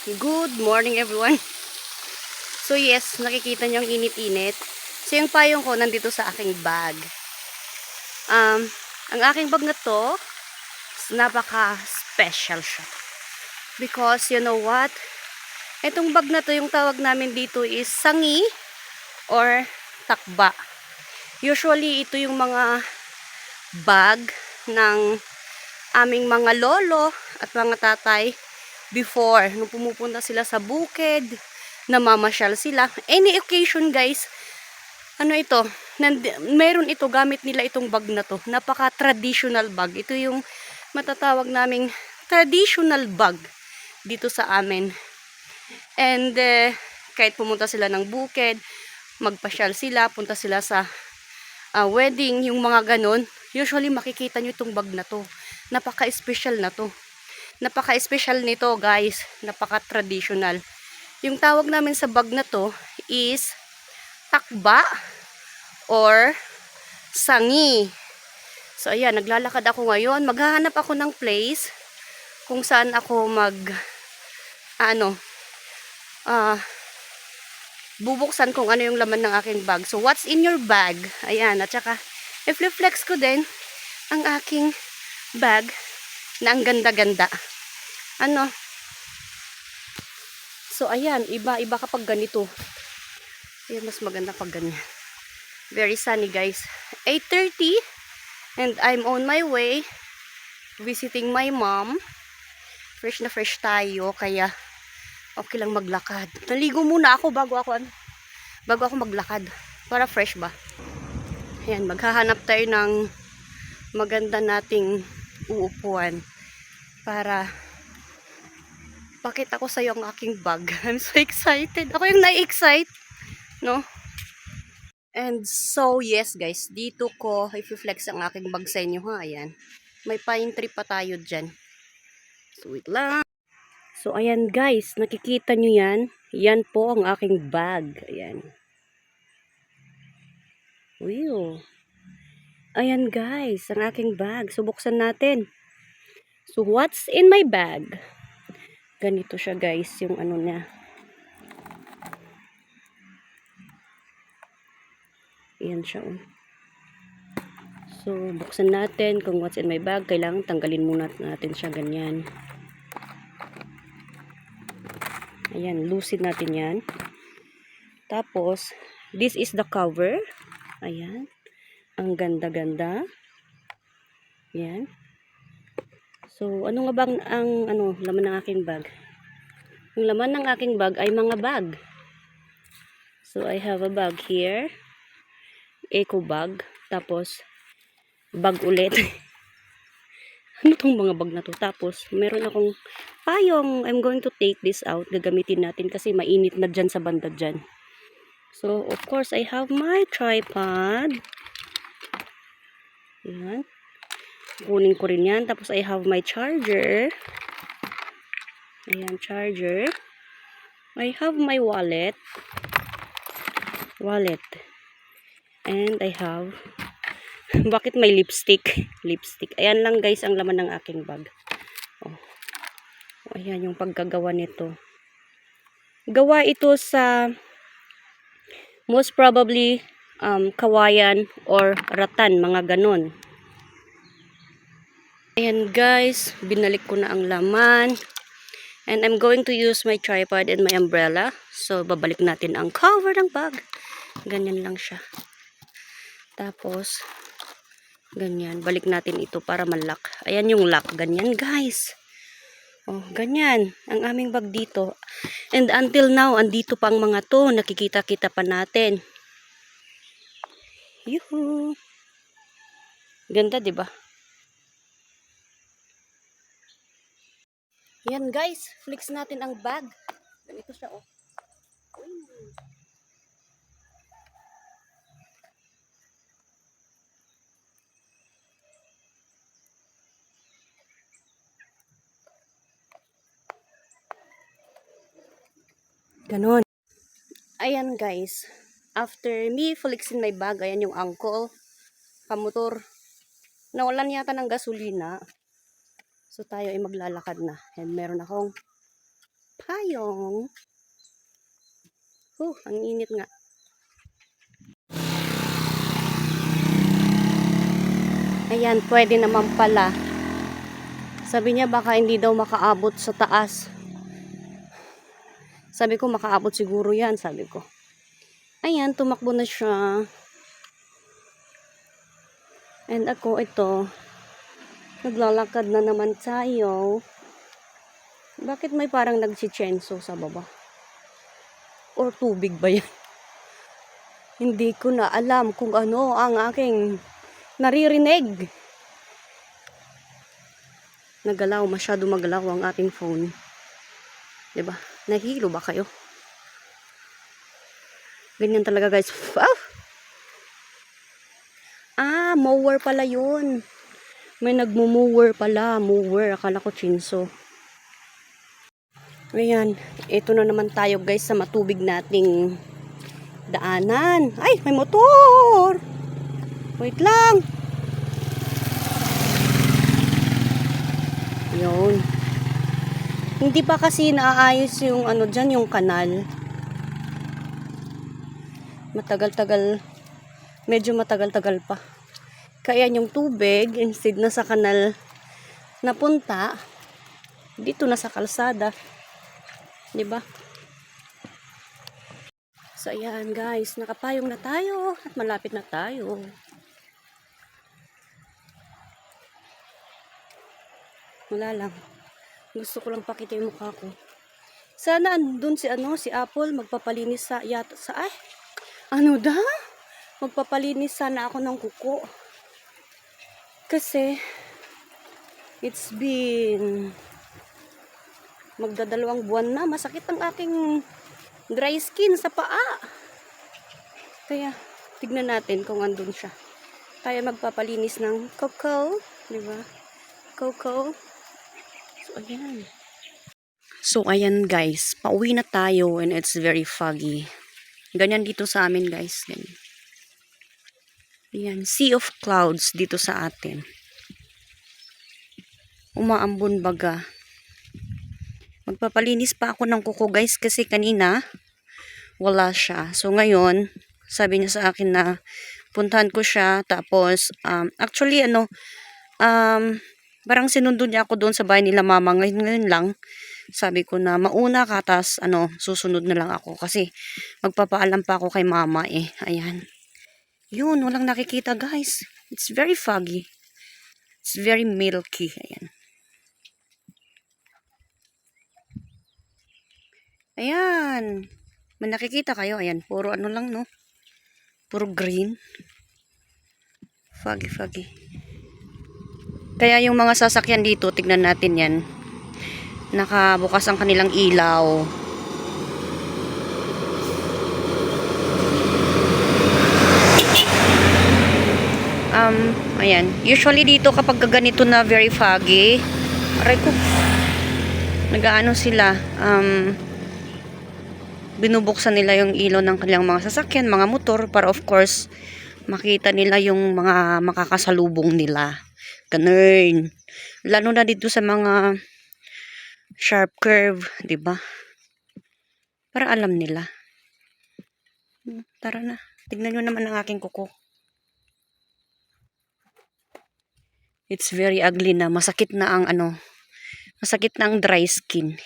Good morning everyone. So yes, nakikita niyo ang init-init. So yung payong ko nandito sa aking bag. Ang aking bag na to, napaka-special siya. Because you know what? Itong bag na to, yung tawag namin dito is sangi or takba. Usually ito yung mga bag ng aming mga lolo at mga tatay before, nung pumupunta sila sa bukid, namamasyal sila. Any occasion guys, ano ito, meron ito, gamit nila itong bag na to. Napaka-traditional bag. Ito yung matatawag naming traditional bag dito sa amin. And kahit pumunta sila ng bukid, magpasyal sila, punta sila sa wedding, yung mga ganon, usually makikita nyo itong bag na to. Napaka-special na to. Napaka-special nito guys, napaka-traditional. Yung tawag namin sa bag na to is takba or sangi. So ayan, naglalakad ako ngayon. Maghahanap ako ng place kung saan ako bubuksan kung ano yung laman ng aking bag. So what's in your bag? Ayan, at saka i-flex ko din ang aking bag na ang ganda-ganda. So ayan, iba-iba kapag ganito. Ayan, mas maganda pag ganyan. Very sunny guys. 8:30 and I'm on my way visiting my mom. Fresh na fresh tayo, kaya okay lang maglakad. Naligo muna ako bago ako maglakad para fresh ba. Ayan, maghahanap tayo ng maganda nating uupuan para pakita ko sa iyo ang aking bag. I'm so excited. Ako yung na-excite, no? And so, yes guys, dito ko i-flex ang aking bag sa inyo ha. Ayan. May pine tree pa tayo dyan. So, wait lang. So, ayan guys, nakikita nyo yan. Yan po ang aking bag. Ayan. Wow. Ayan guys, ang aking bag. So, buksan natin. So, what's in my bag? Ganito siya guys, yung ano niya. Ayan siya. So, buksan natin kung what's in my bag. Kailangan tanggalin muna natin siya ganyan. Ayan, lucid natin yan. Tapos, this is the cover. Ayan. Ang ganda-ganda. Ayan. So, ano nga bang laman ng aking bag? Ang laman ng aking bag ay mga bag. So, I have a bag here. Eco bag. Tapos, bag ulit. Ano tong mga bag na to? Tapos, meron akong payong. I'm going to take this out. Gagamitin natin kasi mainit na dyan sa banda dyan. So, of course, I have my tripod. Ayan. Kunin ko rin yan. Tapos, I have my charger. Ayan, charger. I have my wallet. And I have bakit may lipstick? Lipstick. Ayan lang guys ang laman ng aking bag. Oh. Ayan yung pagkagawa nito. Gawa ito sa most probably kawayan or ratan, mga ganon. Ayan guys, binalik ko na ang laman. And I'm going to use my tripod and my umbrella. So babalik natin ang cover ng bag. Ganyan lang siya. Tapos ganyan, balik natin ito para malak. Ayan yung lock, ganyan guys. Oh, ganyan ang aming bag dito. And until now, andito pa ang mga to, nakikita-kita pa natin. Yuhu. Ganda, 'di ba? Yan guys, flex natin ang bag. Ganito siya oh. Ganon. Ayan guys, after me flexing my bag, ayan yung uncle, kamotor. Nawalan yata ng gasolina. So tayo ay maglalakad na. And meron akong payong. Ang init nga. Ayan, pwede naman pala. Sabi niya baka hindi daw makaabot sa taas. Sabi ko makaabot siguro yan, sabi ko. Ayan, tumakbo na siya. And ako ito, naglalakad na naman tayo. Bakit may parang nagchichenso sa baba? Or tubig ba yan? Hindi ko na alam kung ano ang aking naririnig. Nagalaw, masyado magalaw ang ating phone. Diba? Nahihilo ba kayo? Ganyan talaga guys. Mower pala yun. May nagmo-mower pala. Mower. Akala ko chinso. Ayan. Ito na naman tayo guys sa matubig nating daanan. Ay, may motor! Wait lang. Yun. Hindi pa kasi naayos yung ano dyan, yung kanal. Matagal-tagal. Medyo matagal-tagal pa. Kaya yung tubig, instead na sa kanal napunta, dito na sa kalsada. Diba? So, ayan guys. Nakapayong na tayo. At malapit na tayo. Wala lang. Gusto ko lang pakita yung mukha ko. Sana andun si Apple magpapalinis sa magpapalinis sana ako ng kuko. Kasi it's been magdadalawang buwan na. Masakit ang aking dry skin sa paa. Kaya tignan natin kung andun siya. Tayo magpapalinis ng kuko, di ba? Kuko. So, ayan guys. Pauwi na tayo and it's very foggy. Ganyan dito sa amin guys. Ganyan. Ayan. Sea of clouds dito sa atin. Umaambon baga. Magpapalinis pa ako ng kuko guys kasi kanina wala siya. So, ngayon sabi niya sa akin na puntahan ko siya. Tapos, actually parang sinundo niya ako doon sa bahay nila mama. Ngayon lang, sabi ko na mauna ka, tas susunod na lang ako. Kasi magpapaalam pa ako kay mama eh. Ayan. Yun, walang nakikita guys. It's very foggy. It's very milky. Ayan. Ayan. May nakikita kayo? Ayan, puro lang no. Puro green. Foggy, foggy. Kaya yung mga sasakyan dito, tignan natin yan. Nakabukas ang kanilang ilaw. Ayan. Usually dito kapag ganito na very foggy, aray ko, nagaano sila, binubuksan nila yung ilaw ng kanilang mga sasakyan, mga motor, para of course, makita nila yung mga makakasalubong nila. Ganun. Lalo na dito sa mga sharp curve, 'di ba? Para alam nila. Tara na. Tignan niyo naman ang aking kuko. It's very ugly na. Masakit na ang masakit na ang dry skin.